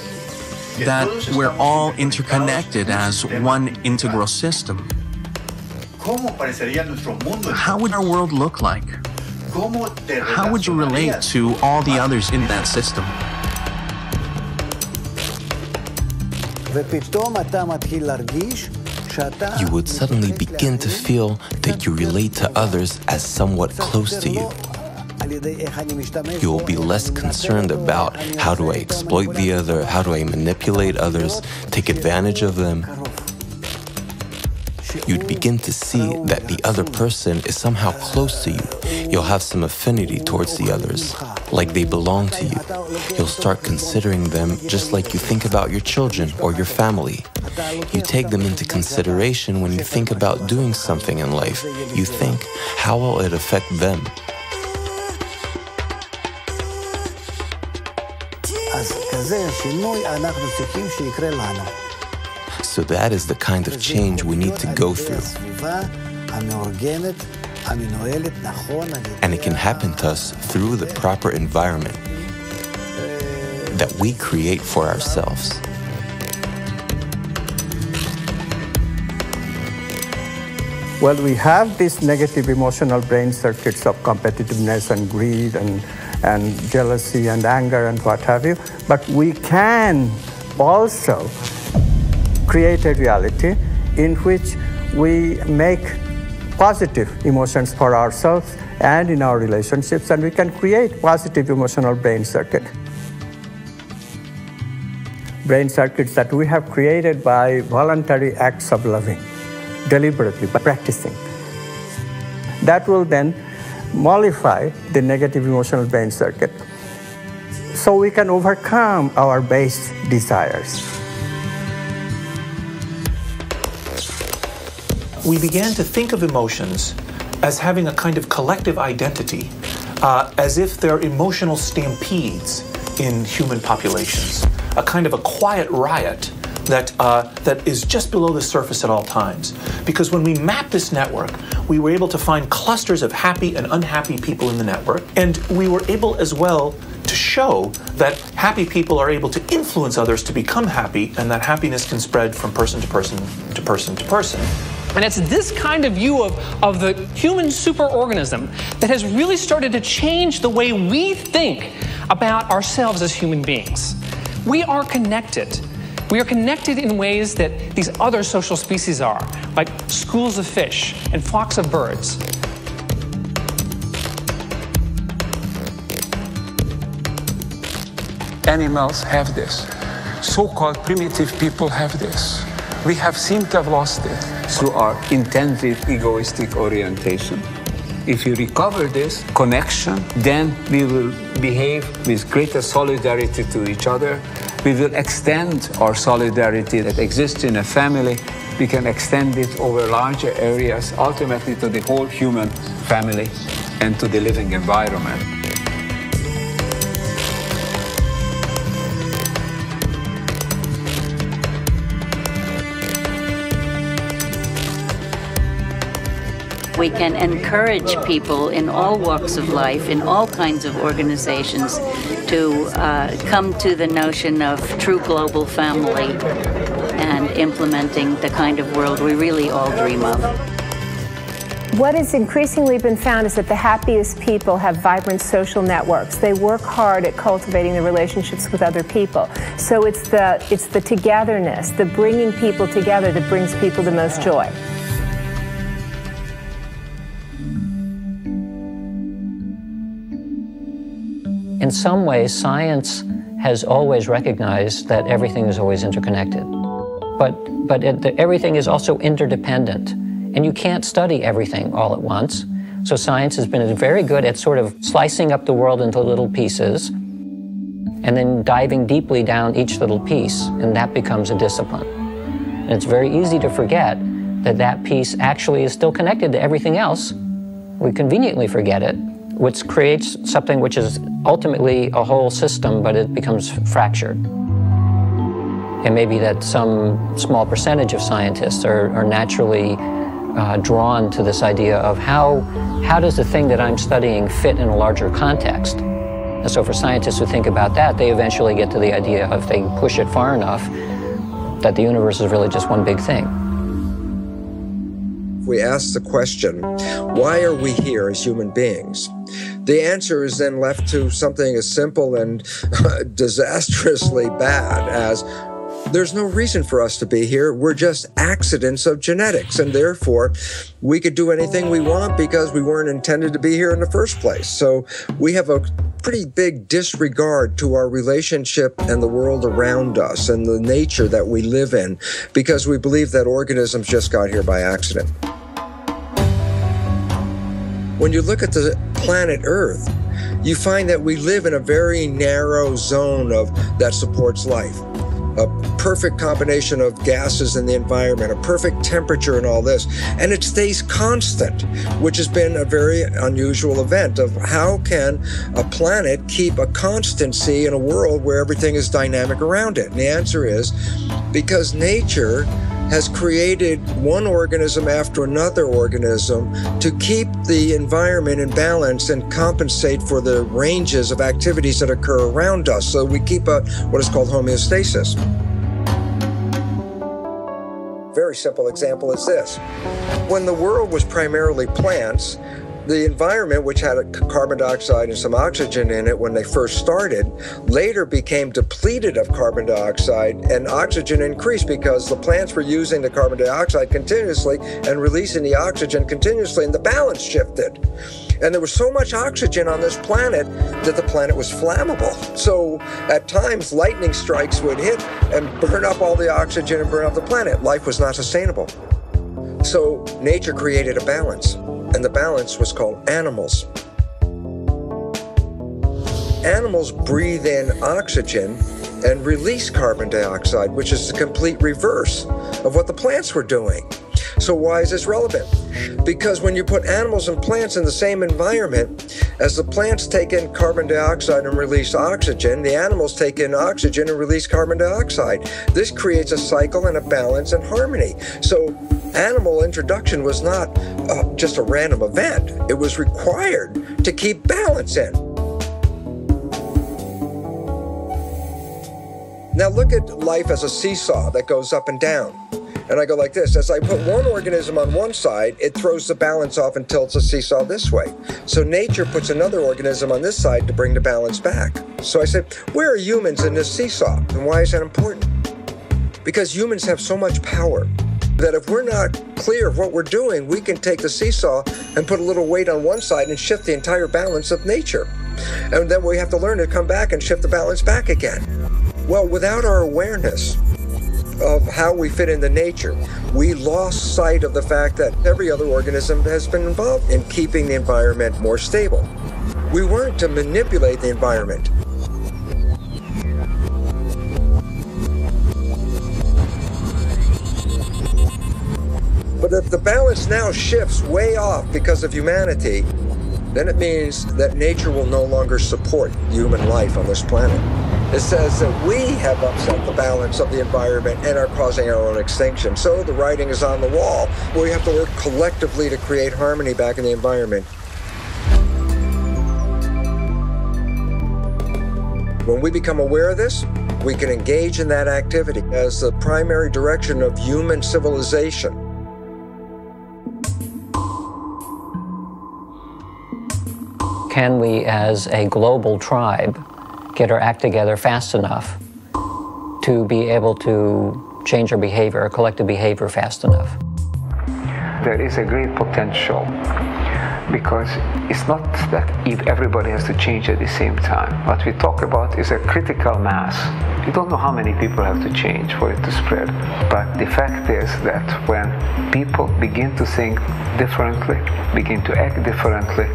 that we're all interconnected as one integral system? How would our world look like? How would you relate to all the others in that system? You would suddenly begin to feel that you relate to others as somewhat close to you. You will be less concerned about how do I exploit the other, how do I manipulate others, take advantage of them. You'd begin to see that the other person is somehow close to you. You'll have some affinity towards the others, like they belong to you. You'll start considering them just like you think about your children or your family. You take them into consideration when you think about doing something in life. You think, how will it affect them? So that is the kind of change we need to go through. And it can happen to us through the proper environment that we create for ourselves. Well, we have these negative emotional brain circuits of competitiveness and greed and jealousy and anger and what have you, but we can also create a reality in which we make positive emotions for ourselves and in our relationships, and we can create positive emotional brain circuits that we have created by voluntary acts of loving, deliberately, by practicing. That will then mollify the negative emotional brain circuit so we can overcome our base desires. We began to think of emotions as having a kind of collective identity, as if they're emotional stampedes in human populations, a kind of a quiet riot that is just below the surface at all times. Because when we mapped this network, we were able to find clusters of happy and unhappy people in the network, and we were able as well to show that happy people are able to influence others to become happy, and that happiness can spread from person to person to person to person. And it's this kind of view of the human superorganism that has really started to change the way we think about ourselves as human beings. We are connected. We are connected in ways that these other social species are, like schools of fish and flocks of birds. Animals have this. So-called primitive people have this. We seem to have lost it through our intensive egoistic orientation. If you recover this connection, then we will behave with greater solidarity to each other. We will extend our solidarity that exists in a family. We can extend it over larger areas, ultimately to the whole human family and to the living environment. We can encourage people in all walks of life, in all kinds of organizations, to come to the notion of true global family and implementing the kind of world we really all dream of. What has increasingly been found is that the happiest people have vibrant social networks. They work hard at cultivating the relationships with other people. So it's the togetherness, the bringing people together that brings people the most joy. In some ways, science has always recognized that everything is always interconnected. But everything is also interdependent. And you can't study everything all at once. So science has been very good at sort of slicing up the world into little pieces and then diving deeply down each little piece, and that becomes a discipline. And it's very easy to forget that that piece actually is still connected to everything else. We conveniently forget it, which creates something which is ultimately a whole system, but it becomes fractured. It may be that some small percentage of scientists are naturally drawn to this idea of how does the thing that I'm studying fit in a larger context? And so for scientists who think about that, they eventually get to the idea of, if they push it far enough, that the universe is really just one big thing. We ask the question, why are we here as human beings? The answer is then left to something as simple and disastrously bad as, there's no reason for us to be here. We're just accidents of genetics, and therefore we could do anything we want because we weren't intended to be here in the first place. So we have a pretty big disregard to our relationship and the world around us and the nature that we live in, because we believe that organisms just got here by accident. When you look at the planet Earth, you find that we live in a very narrow zone that supports life. A perfect combination of gases in the environment, a perfect temperature and all this, and it stays constant, which has been a very unusual event of how can a planet keep a constancy in a world where everything is dynamic around it? And the answer is because nature has created one organism after another organism to keep the environment in balance and compensate for the ranges of activities that occur around us. So we keep what is called homeostasis. Very simple example is this. When the world was primarily plants, the environment, which had carbon dioxide and some oxygen in it when they first started, later became depleted of carbon dioxide, and oxygen increased because the plants were using the carbon dioxide continuously and releasing the oxygen continuously, and the balance shifted. And there was so much oxygen on this planet that the planet was flammable. So at times, lightning strikes would hit and burn up all the oxygen and burn up the planet. Life was not sustainable. So nature created a balance. And the balance was called animals. Animals breathe in oxygen and release carbon dioxide, which is the complete reverse of what the plants were doing. So why is this relevant? Because when you put animals and plants in the same environment, as the plants take in carbon dioxide and release oxygen, the animals take in oxygen and release carbon dioxide. This creates a cycle and a balance and harmony. So animal introduction was not just a random event. It was required to keep balance in. Now look at life as a seesaw that goes up and down. And I go like this. As I put one organism on one side, it throws the balance off and tilts the seesaw this way. So nature puts another organism on this side to bring the balance back. So I said, where are humans in this seesaw? And why is that important? Because humans have so much power that if we're not clear of what we're doing, we can take the seesaw and put a little weight on one side and shift the entire balance of nature. And then we have to learn to come back and shift the balance back again. Well, without our awareness of how we fit into nature, we lost sight of the fact that every other organism has been involved in keeping the environment more stable. We weren't to manipulate the environment. But if the balance now shifts way off because of humanity, then it means that nature will no longer support human life on this planet. It says that we have upset the balance of the environment and are causing our own extinction. So the writing is on the wall. We have to work collectively to create harmony back in the environment. When we become aware of this, we can engage in that activity as the primary direction of human civilization. can we as a global tribe get our act together fast enough to be able to change our behavior, our collective behavior fast enough? There is a great potential, because it's not that if everybody has to change at the same time. What we talk about is a critical mass. You don't know how many people have to change for it to spread. But the fact is that when people begin to think differently, begin to act differently,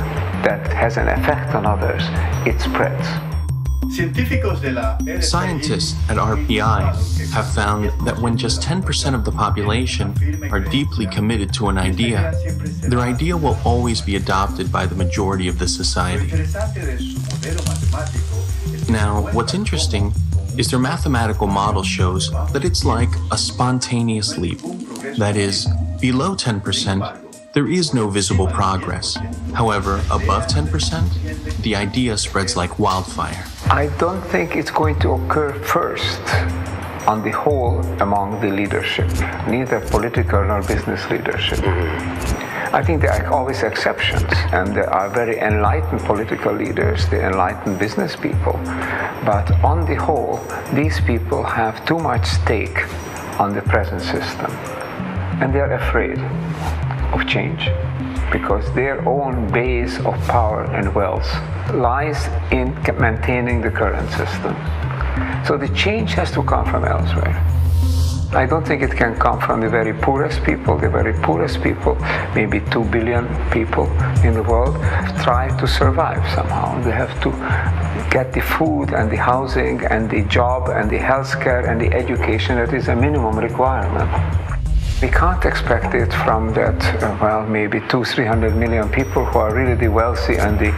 that has an effect on others, it spreads. Scientists at RPI have found that when just 10% of the population are deeply committed to an idea, their idea will always be adopted by the majority of the society. Now, what's interesting is their mathematical model shows that it's like a spontaneous leap. That is, below 10%, there is no visible progress. However, above 10%, the idea spreads like wildfire. I don't think it's going to occur first on the whole among the leadership, neither political nor business leadership. I think there are always exceptions, and there are very enlightened political leaders, the enlightened business people. But on the whole, these people have too much stake on the present system, and they are afraid of change, because their own base of power and wealth lies in maintaining the current system. So the change has to come from elsewhere. I don't think it can come from the very poorest people. The very poorest people, maybe 2 billion people in the world, try to survive somehow. They have to get the food and the housing and the job and the healthcare and the education that is a minimum requirement. We can't expect it from that, well, maybe 200-300 million people who are really the wealthy and the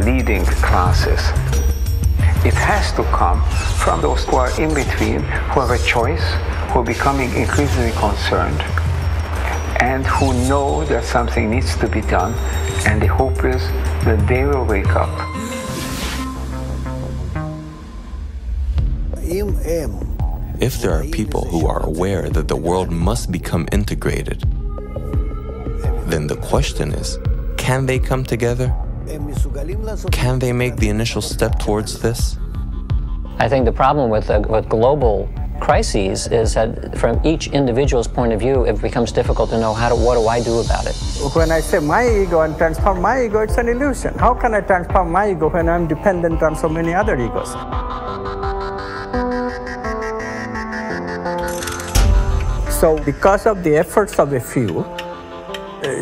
leading classes. It has to come from those who are in between, who have a choice, who are becoming increasingly concerned, and who know that something needs to be done, and the hope is that they will wake up. If there are people who are aware that the world must become integrated, then the question is, can they come together? Can they make the initial step towards this? I think the problem with global crises is that from each individual's point of view, it becomes difficult to know what do I do about it. When I say my ego and transform my ego, it's an illusion. How can I transform my ego when I'm dependent on so many other egos? So because of the efforts of a few,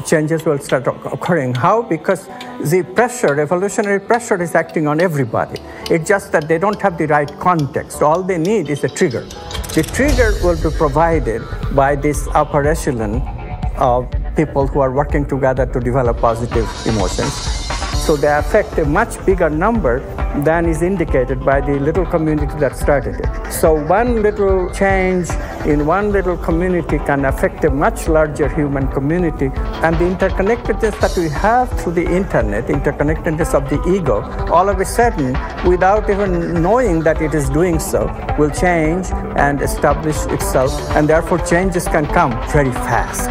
changes will start occurring. How? Because the pressure, evolutionary pressure, is acting on everybody. It's just that they don't have the right context. All they need is a trigger. The trigger will be provided by this upper echelon of people who are working together to develop positive emotions. So they affect a much bigger number than is indicated by the little community that started it. So one little change in one little community can affect a much larger human community, and the interconnectedness that we have through the internet, interconnectedness of the ego, all of a sudden, without even knowing that it is doing so, will change and establish itself, and therefore changes can come very fast.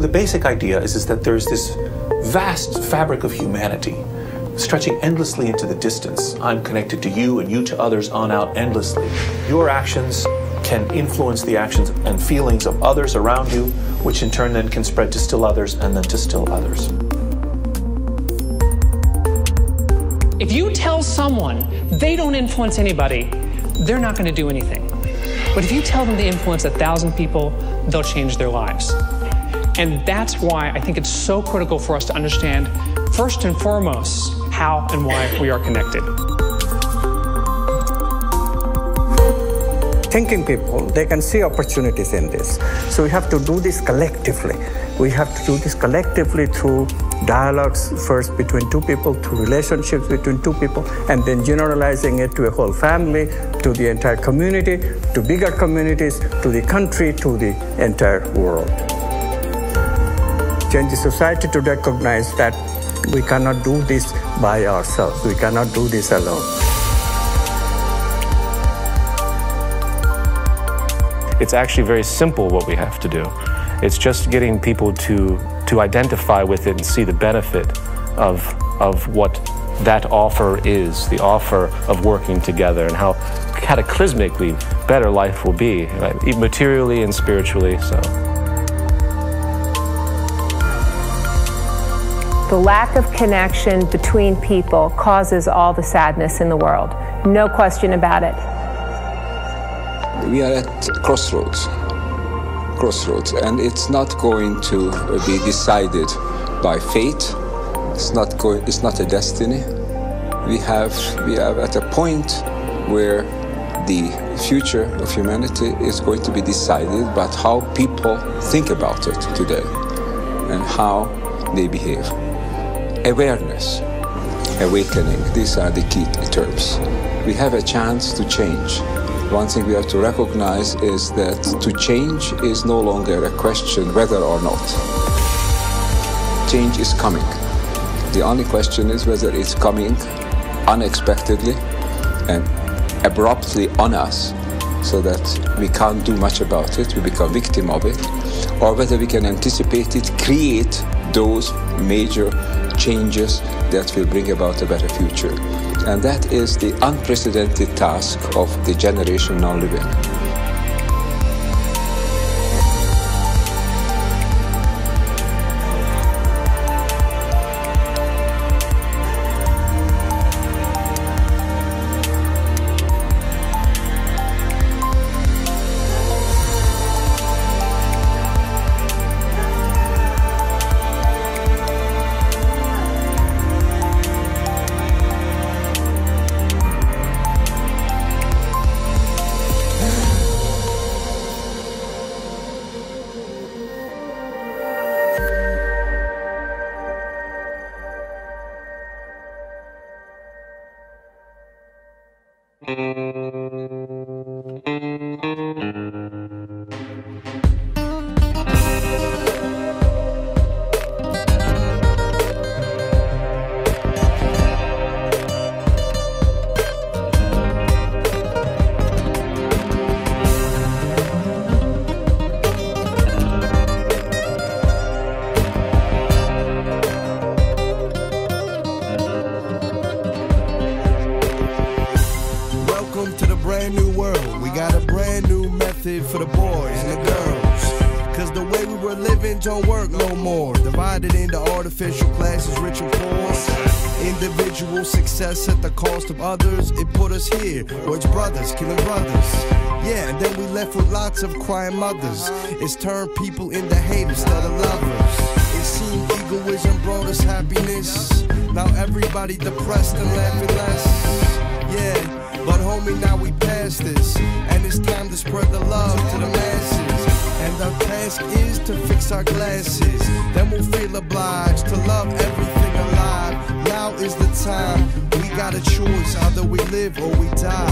The basic idea is that there's this vast fabric of humanity stretching endlessly into the distance. I'm connected to you and you to others on out endlessly. Your actions can influence the actions and feelings of others around you, which in turn then can spread to still others and then to still others. If you tell someone they don't influence anybody, they're not going to do anything. But if you tell them they influence 1,000 people, they'll change their lives. And that's why I think it's so critical for us to understand, first and foremost, how and why we are connected. Thinking people, they can see opportunities in this. So we have to do this collectively. We have to do this collectively through dialogues, first between two people, through relationships between two people, and then generalizing it to a whole family, to the entire community, to bigger communities, to the country, to the entire world. Change the society to recognize that we cannot do this by ourselves. We cannot do this alone. It's actually very simple what we have to do. It's just getting people to identify with it and see the benefit of what that offer is, the offer of working together, and how cataclysmically better life will be, right? Materially and spiritually. So. The lack of connection between people causes all the sadness in the world. No question about it. We are at crossroads, and it's not going to be decided by fate. It's not a destiny. We are at a point where the future of humanity is going to be decided by how people think about it today and how they behave. Awareness, awakening, these are the key terms. We have a chance to change. One thing we have to recognize is that to change is no longer a question whether or not. Change is coming. The only question is whether it's coming unexpectedly and abruptly on us so that we can't do much about it, we become victim of it, or whether we can anticipate it, create those major changes that will bring about a better future. And that is the unprecedented task of the generation now living. For the boys and the girls, cause the way we were living don't work no more. Divided into artificial classes, rich and poor. Individual success at the cost of others. It put us here, where it's brothers killing brothers. Yeah, and then we left with lots of crying mothers. It's turned people into haters instead of lovers. It seemed egoism brought us happiness. Now everybody depressed and laughing less. Yeah, but homie, now we past this, and it's time to spread the love to the masses. And our task is to fix our glasses. Then we'll feel obliged to love everything alive. Now is the time. We got a choice, either we live or we die.